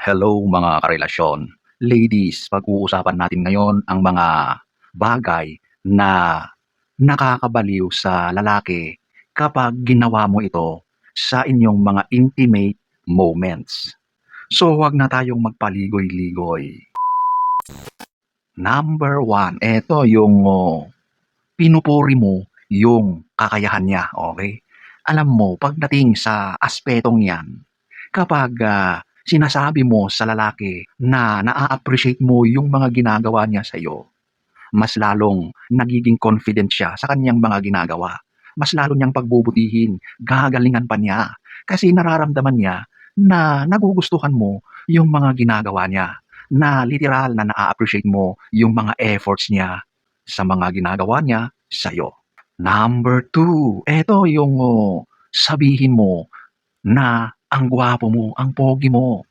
Hello mga karelasyon. Ladies, pag-uusapan natin ngayon ang mga bagay na nakakabaliw sa lalaki kapag ginawa mo ito sa inyong mga intimate moments. So huwag na tayong magpaligoy-ligoy. Number one, eto yung pinupuri mo yung kakayahan niya, okay? Alam mo, pagdating sa aspetong yan, kapag sinasabi mo sa lalaki na naa-appreciate mo yung mga ginagawa niya sa'yo, mas lalong nagiging confident siya sa kanyang mga ginagawa. Mas lalo niyang pagbubutihin, gagalingan pa niya. Kasi nararamdaman niya na nagugustuhan mo yung mga ginagawa niya. Na literal na naa-appreciate mo yung mga efforts niya sa mga ginagawa niya sa'yo. Number two, eto yung sabihin mo na ang gwapo mo, ang pogi mo.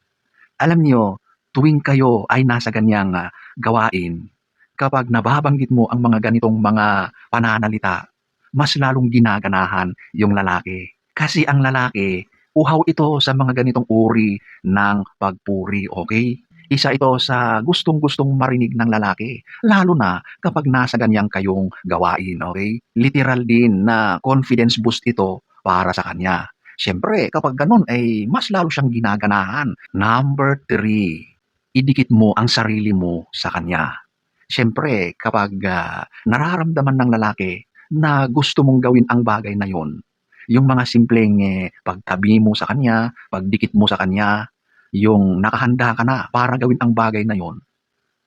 Alam niyo, tuwing kayo ay nasa ganyang gawain, kapag nababanggit mo ang mga ganitong mga pananalita, mas lalong ginaganahan yung lalaki. Kasi ang lalaki, uhaw ito sa mga ganitong uri ng pagpuri, okay? Isa ito sa gustong-gustong marinig ng lalaki, lalo na kapag nasa ganyang kayong gawain, okay? Literal din na confidence boost ito para sa kanya. Siyempre, kapag ganun ay mas lalo siyang ginaganahan. Number three, idikit mo ang sarili mo sa kanya. Siyempre, kapag nararamdaman ng lalaki na gusto mong gawin ang bagay na yon, yung mga simpleng pagtabi mo sa kanya, pagdikit mo sa kanya, yung nakahanda ka na para gawin ang bagay na yon,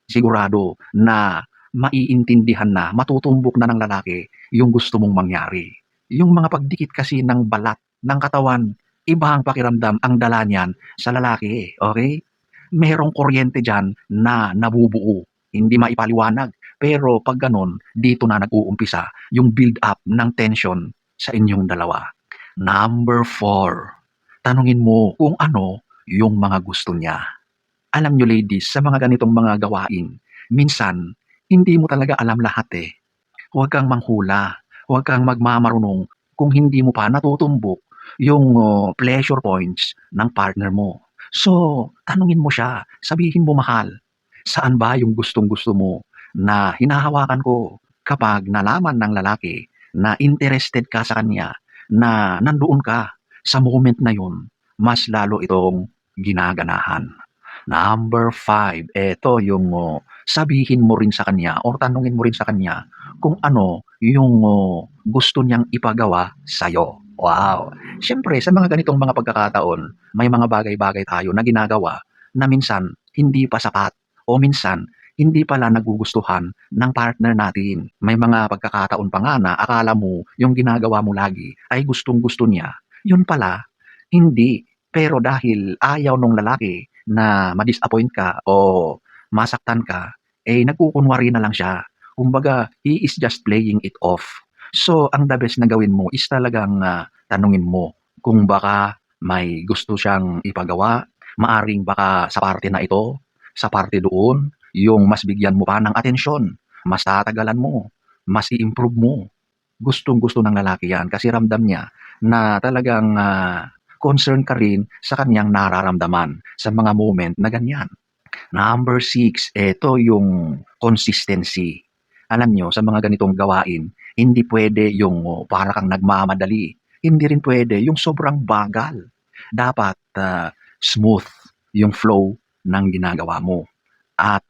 sigurado na maiintindihan na, matutumbok na ng lalaki yung gusto mong mangyari. Yung mga pagdikit kasi ng balat ng katawan, iba ang pakiramdam ang dala niyan sa lalaki, okay? Merong kuryente diyan na nabubuo, hindi maipaliwanag. Pero pag gano'n, dito na nag-uumpisa yung build up ng tension sa inyong dalawa. Number four, tanungin mo kung ano yung mga gusto niya. Alam niyo ladies, sa mga ganitong mga gawain, minsan hindi mo talaga alam lahat eh. Huwag kang manghula, huwag kang magmamarunong kung hindi mo pa natutumbok yung pleasure points ng partner mo. So, tanungin mo siya, sabihin mo, mahal, saan ba yung gustong-gusto mo na hinahawakan ko? Kapag nalaman ng lalaki na interested ka sa kanya, na nandoon ka sa moment na yun, mas lalo itong ginaganahan. Number five, eto yung sabihin mo rin sa kanya or tanungin mo rin sa kanya kung ano yung gusto niyang ipagawa sa'yo. Wow! Siyempre, sa mga ganitong mga pagkakataon, may mga bagay-bagay tayo na ginagawa na minsan hindi pa sapat o minsan hindi pala nagugustuhan ng partner natin. May mga pagkakataon pa nga na akala mo yung ginagawa mo lagi ay gustong-gusto niya. Yun pala, hindi. Pero dahil ayaw nung lalaki na ma-disappoint ka o masaktan ka, eh nagkukunwari na lang siya. Kumbaga, he is just playing it off. So, ang the best na gawin mo is talagang tanungin mo kung baka may gusto siyang ipagawa, maaring baka sa parte na ito, sa parte doon, yung mas bigyan mo pa ng atensyon, mas tatagalan mo, mas i-improve mo. Gustong-gusto ng lalaki yan kasi ramdam niya na talagang concern ka rin sa kanyang nararamdaman sa mga moment na ganyan. Number six, eto yung consistency. Alam nyo, sa mga ganitong gawain, hindi pwede yung para kang nagmamadali. Hindi rin pwede yung sobrang bagal. Dapat smooth yung flow ng ginagawa mo. At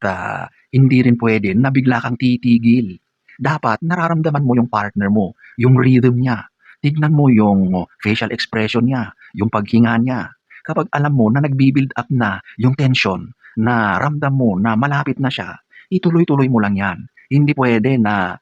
hindi rin pwede na bigla kang titigil. Dapat nararamdaman mo yung partner mo, yung rhythm niya. Tignan mo yung facial expression niya, yung paghinga niya. Kapag alam mo na nagbi-build up na yung tension, na ramdam mo na malapit na siya, ituloy-tuloy mo lang yan. Hindi pwede na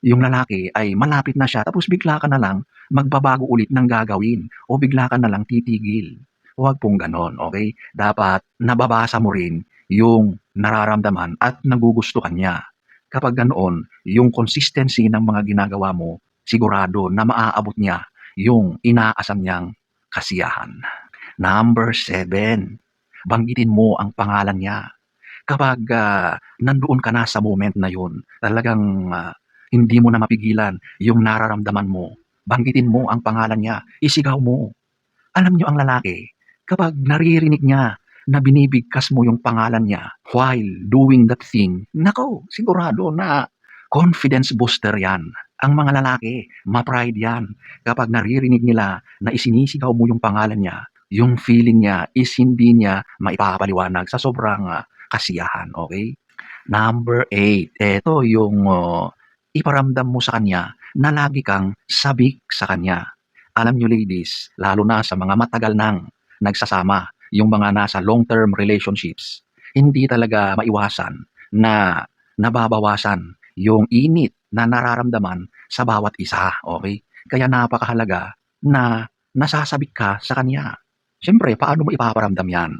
yung lalaki ay malapit na siya tapos bigla ka na lang magbabago ulit ng gagawin o bigla ka na lang titigil. Huwag pong ganon, okay? Dapat nababasa mo rin yung nararamdaman at nagugustuhan niya. Kapag ganoon, yung consistency ng mga ginagawa mo, sigurado na maaabot niya yung inaasam niyang kasiyahan. Number seven, banggitin mo ang pangalan niya. Kapag nandoon ka na sa moment na yun, talagang hindi mo na mapigilan yung nararamdaman mo. Banggitin mo ang pangalan niya, isigaw mo. Alam niyo ang lalaki, kapag naririnig niya na binibigkas mo yung pangalan niya while doing that thing, naku, sigurado na confidence booster yan. Ang mga lalaki, ma-pride yan. Kapag naririnig nila na isinisigaw mo yung pangalan niya, yung feeling niya is hindi niya maipapaliwanag sa sobrang kasiyahan, okay? Number 8, eto yung iparamdam mo sa kanya na lagi kang sabik sa kanya. Alam niyo ladies, lalo na sa mga matagal nang nagsasama, yung mga nasa long-term relationships, hindi talaga maiwasan na nababawasan yung init na nararamdaman sa bawat isa, okay? Kaya napakahalaga na nasasabik ka sa kanya. Siyempre, paano mo ipaparamdam yan?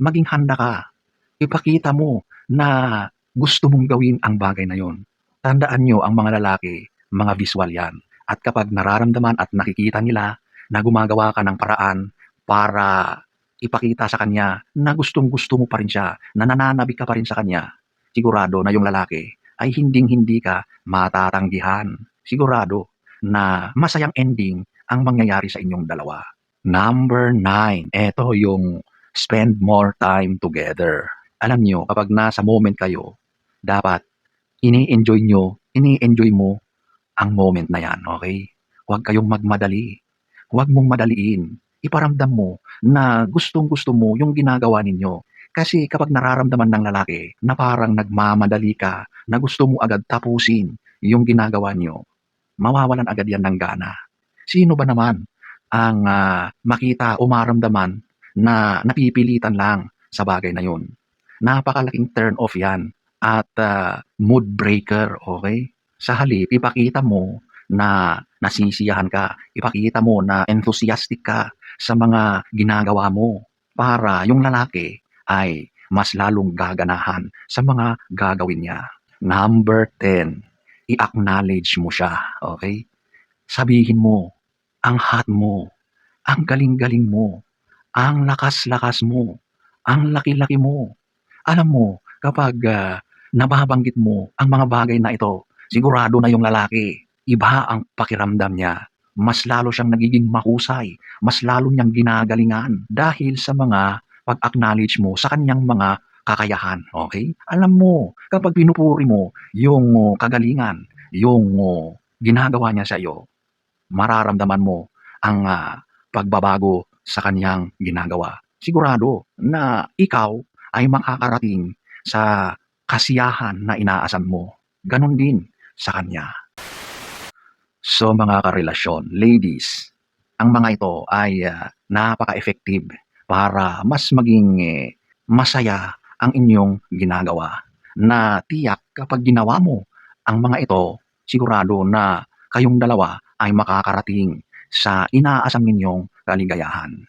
Maging handa ka. Ipakita mo na gusto mong gawin ang bagay na yon. Tandaan nyo ang mga lalaki, mga visual yan. At kapag nararamdaman at nakikita nila na gumagawa ka ng paraan para ipakita sa kanya na gustong-gusto mo pa rin siya, na nananabik ka pa rin sa kanya, sigurado na yung lalaki ay hinding-hindi ka matatanggihan. Sigurado na masayang ending ang mangyayari sa inyong dalawa. Number 9, eto yung spend more time together. Alam niyo, kapag nasa moment kayo, dapat ini-enjoy mo ang moment na yan, okay? Huwag kayong magmadali. Huwag mong madaliin. Iparamdam mo na gustong-gusto mo yung ginagawa ninyo. Kasi kapag nararamdaman ng lalaki na parang nagmamadali ka, na gusto mo agad tapusin yung ginagawa nyo, mawawalan agad yan ng gana. Sino ba naman ang makita o maramdaman na napipilitan lang sa bagay na yun? Napakalaking turn off yan at mood breaker, okay? Sa halip, ipakita mo na nasisiyahan ka, ipakita mo na enthusiastic ka sa mga ginagawa mo para yung lalaki ay mas lalong gaganahan sa mga gagawin niya. Number 10, i-acknowledge mo siya, okay? Sabihin mo, ang hot mo, ang galing-galing mo, ang lakas-lakas mo, ang laki-laki mo. Alam mo, kapag nababanggit mo ang mga bagay na ito, sigurado na yung lalaki, iba ang pakiramdam niya. Mas lalo siyang nagiging mahusay, mas lalo niyang ginagalingan dahil sa mga pag-acknowledge mo sa kanyang mga kakayahan, okay? Alam mo, kapag pinupuri mo yung kagalingan, yung ginagawa niya sa iyo, mararamdaman mo ang pagbabago sa kanyang ginagawa. Sigurado na ikaw ay makakarating sa kasiyahan na inaasahan mo. Ganon din sa kanya. So mga karelasyon, ladies, ang mga ito ay napaka-effective para mas maging masaya ang inyong ginagawa. Na tiyak kapag ginawa mo ang mga ito, sigurado na kayong dalawa ay makakarating sa inaasam ninyong kaligayahan.